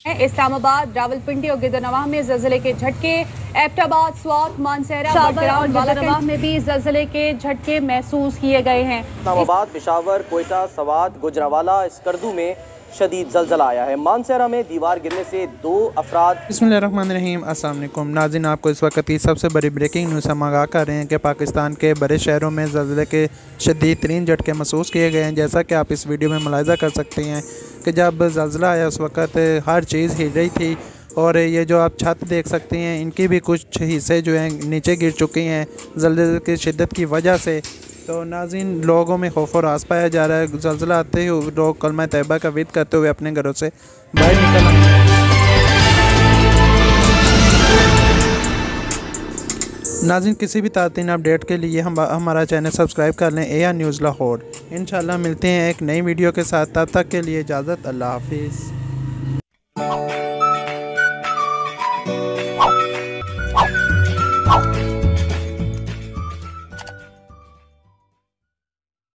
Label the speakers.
Speaker 1: इस्लामाबाद, रावलपिंडी और गिरदनवाह में ज़लज़ले के झटके। एबटाबाद, स्वात, मानसहरा, और बालाकोट में भी ज़लज़ले के झटके महसूस किए गए हैं।
Speaker 2: इस्लामाबाद, पेशावर, कोयटा, सवात, गुजरावाला, स्कर्दू में शदीद ज़लज़ला आया है। मानसहरा में दीवार गिरने से 2 अफराद।
Speaker 3: बिस्मिल्लाहिर्रहमानिर्रहीम। अस्सलाम वालेकुम नाज़रीन, आपको इस वक्त की सबसे बड़ी ब्रेकिंग न्यूज़ हम आगाह कर रहे हैं कि पाकिस्तान के बड़े शहरों में ज़लज़ले के शदीद तरीन झटके महसूस किए गए हैं। जैसा कि आप इस वीडियो में मुलाहिज़ा कर सकते हैं कि जब ज़लज़ला आया उस वक़्त हर चीज़ हिल रही थी और ये जो आप छत देख सकते हैं इनकी भी कुछ हिस्से जो हैं नीचे गिर चुके हैं ज़लज़ले की शिद्दत की वजह से। तो नाज़रीन, लोगों में खौफ और रास पाया जा रहा है। ज़लज़ला आते ही लोग कलमा तैयबा का विद करते हुए अपने घरों से बाहर निकल आए। नाज़रीन, किसी भी ताज़ा अपडेट के लिए हमारा चैनल सब्सक्राइब कर लें, AR न्यूज़ लाहौर। इंशाल्लाह मिलते हैं एक नई वीडियो के साथ। तब तक के लिए इजाज़त, अल्लाह हाफिज़।